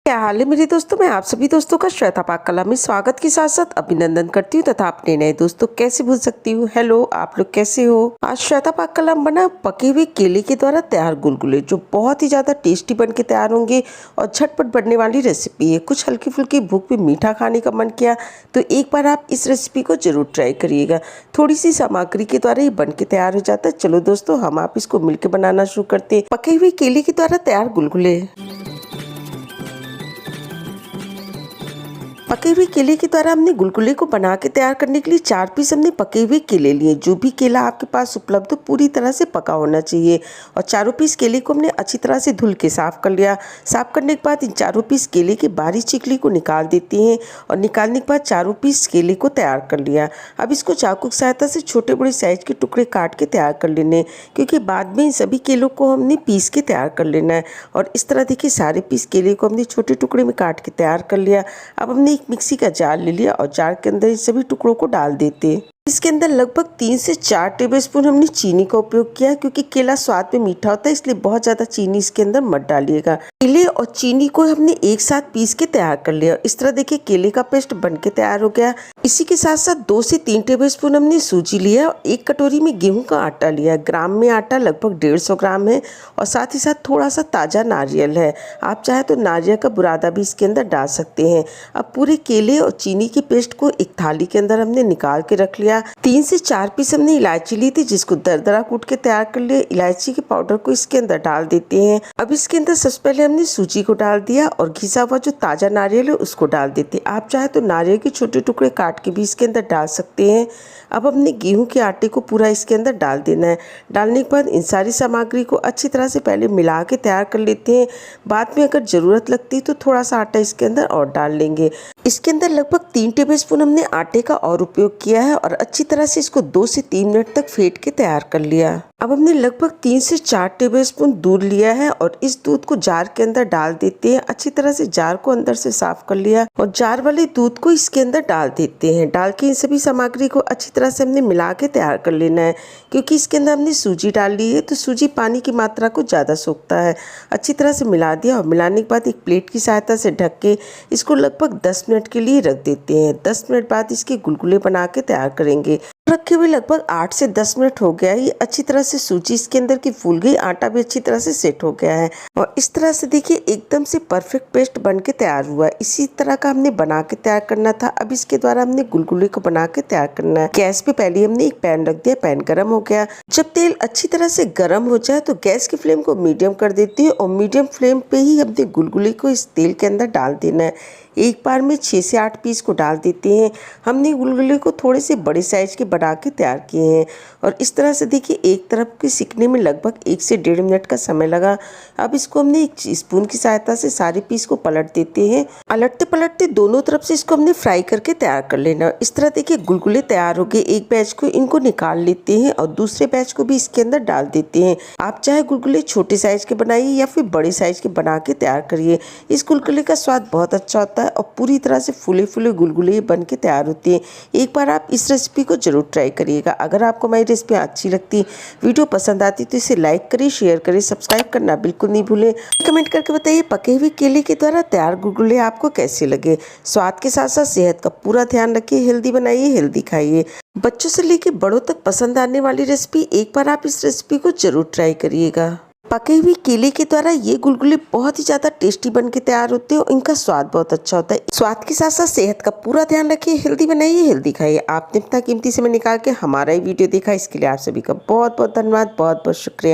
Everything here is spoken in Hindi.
क्या हाल है मेरे दोस्तों। मैं आप सभी दोस्तों का श्वेता पाक कला में स्वागत के साथ साथ अभिनंदन करती हूँ तथा अपने नए दोस्तों कैसे भूल सकती हूँ। हेलो, आप लोग कैसे हो। आज श्वेता पाक कला में बना पके हुए केले के द्वारा तैयार गुलगुले, जो बहुत ही ज्यादा टेस्टी बन के तैयार होंगे और झटपट बनने वाली रेसिपी है। कुछ हल्की फुल्की भूख में मीठा खाने का मन किया तो एक बार आप इस रेसिपी को जरूर ट्राई करिएगा। थोड़ी सी सामग्री के द्वारा ही बन के तैयार हो जाता है। चलो दोस्तों, हम आप इसको मिलकर बनाना शुरू करते हैं। पके हुए केले के द्वारा तैयार गुलगुले। पके हुए केले के द्वारा हमने गुलगुले को बना के तैयार करने के लिए 4 पीस हमने पके हुए केले लिए। जो भी केला आपके पास उपलब्ध हो पूरी तरह से पका होना चाहिए। और चारों पीस केले को हमने अच्छी तरह से धुल के साफ कर लिया। साफ करने के बाद इन चारों पीस केले की बारीक चिकली को निकाल देते हैं और निकालने के बाद चारों पीस केले को तैयार कर लिया। अब इसको चाकू की सहायता से छोटे बड़े साइज के टुकड़े काट के तैयार कर लेने, क्योंकि बाद में इन सभी केलों को हमने पीस के तैयार कर लेना है। और इस तरह देखिए सारे पीस केले को हमने छोटे टुकड़े में काट के तैयार कर लिया। अब हमने मिक्सी का जार ले लिया और जार के अंदर इन सभी टुकड़ों को डाल देते। इसके अंदर लगभग 3 से 4 टेबलस्पून हमने चीनी का उपयोग किया, क्योंकि केला स्वाद में मीठा होता है, इसलिए बहुत ज्यादा चीनी इसके अंदर मत डालिएगा। केले और चीनी को हमने एक साथ पीस के तैयार कर लिया। इस तरह देखिए केले का पेस्ट बन के तैयार हो गया। इसी के साथ साथ 2 से 3 टेबलस्पून हमने सूजी लिया और 1 कटोरी में गेहूं का आटा लिया। ग्राम में आटा लगभग 150 ग्राम है और साथ ही साथ थोड़ा सा ताजा नारियल है। आप चाहे तो नारियल का बुरादा भी इसके अंदर डाल सकते हैं। अब पूरे केले और चीनी के पेस्ट को एक थाली के अंदर हमने निकाल के रख लिया। 3 से 4 पीस हमने इलायची ली थी, जिसको दरदरा कूट के तैयार कर लिया। इलायची के पाउडर को इसके अंदर डाल देते हैं। अब इसके अंदर सबसे पहले हमने सूजी को डाल दिया और घिसा हुआ जो ताजा नारियल है उसको डाल देते। आप चाहे तो नारियल के छोटे टुकड़े काट के भी इसके अंदर डाल सकते हैं। अब हमने गेहूं के आटे को पूरा इसके अंदर डाल देना है। डालने के बाद इन सारी सामग्री को अच्छी तरह से पहले मिला के तैयार कर लेते हैं। बाद में अगर जरूरत लगती है तो थोड़ा सा आटा इसके अंदर और डाल लेंगे। इसके अंदर लगभग 3 टेबलस्पून हमने आटे का और उपयोग किया है और अच्छी तरह से इसको 2 से 3 मिनट तक फेंट के तैयार कर लिया। अब हमने लगभग 3 से 4 टेबलस्पून दूध लिया है और इस दूध को जार के अंदर डाल देते हैं। अच्छी तरह से जार को अंदर से साफ कर लिया और जार वाले दूध को इसके अंदर डाल देते हैं। डाल के इन सभी सामग्री को अच्छी तरह से हमने मिला के तैयार कर लेना है, क्योंकि इसके अंदर हमने सूजी डाल ली है तो सूजी पानी की मात्रा को ज्यादा सोखता है। अच्छी तरह से मिला दिया और मिलाने के बाद एक प्लेट की सहायता से ढक के इसको लगभग 10 मिनट के लिए रख देते हैं। 10 मिनट बाद इसके गुलगुले बना के तैयार करेंगे। रखे हुए लगभग 8 से 10 मिनट हो गया। ये अच्छी तरह से सूजी इसके अंदर की फूल गई, आटा भी अच्छी तरह से सेट हो गया है और इस तरह से देखिए एकदम से परफेक्ट पेस्ट बन के तैयार हुआ है। इसी तरह का हमने बना के तैयार करना था। अब इसके द्वारा हमने गुलगुले को बना के तैयार करना है। गैस पे पहले हमने एक पैन रख दिया। पैन गर्म हो गया। जब तेल अच्छी तरह से गर्म हो जाए तो गैस की फ्लेम को मीडियम कर देते हैं और मीडियम फ्लेम पे ही हमने गुलगुले को इस तेल के अंदर डाल देना है। एक बार में 6 से 8 पीस को डाल देते हैं। हमने गुलगुले को थोड़े से बड़े साइज के बना के तैयार किए हैं और इस तरह से देखिए एक तरफ के सिकने में लगभग 1 से 1.5 मिनट का समय लगा। अब इसको हमने एक स्पून की सहायता से सारे पीस को पलट देते हैं। पलटते पलटते दोनों तरफ से इसको हमने फ्राई करके तैयार कर लेना। इस तरह देखिए गुलगुले तैयार हो गए। एक बैच को इनको निकाल लेते हैं और दूसरे बैच को भी इसके अंदर डाल देते हैं। आप चाहे गुलगुले छोटे साइज के बनाइए या फिर बड़े साइज के बना के तैयार करिए। इस गुलगुले का स्वाद बहुत अच्छा होता है और पूरी तरह से फूले फूले गुलगुले बन के तैयार होते हैं। एक बार आप इस रेसिपी को जरूर ट्राई करिएगा। अगर आपको मेरी रेसिपी अच्छी लगती, वीडियो पसंद आती तो इसे लाइक करिए, शेयर करिए, सब्सक्राइब करना बिल्कुल नहीं भूलें। कमेंट करके बताइए पके हुए केले के द्वारा तैयार गुलगुले आपको कैसे लगे। स्वाद के साथ साथ सेहत का पूरा ध्यान रखिए। हेल्दी बनाइए, हेल्दी खाइए। बच्चों से लेकर बड़ों तक पसंद आने वाली रेसिपी, एक बार आप इस रेसिपी को जरूर ट्राई करिएगा। पके हुए केले के द्वारा ये गुलगुले बहुत ही ज्यादा टेस्टी बन के तैयार होते हैं और इनका स्वाद बहुत अच्छा होता है। स्वाद के साथ साथ सेहत का पूरा ध्यान रखिए। हेल्दी बनाइए, हेल्दी खाइए। आपने इतना कीमती समय निकाल के हमारा ही वीडियो देखा, इसके लिए आप सभी का बहुत बहुत धन्यवाद, बहुत बहुत शुक्रिया।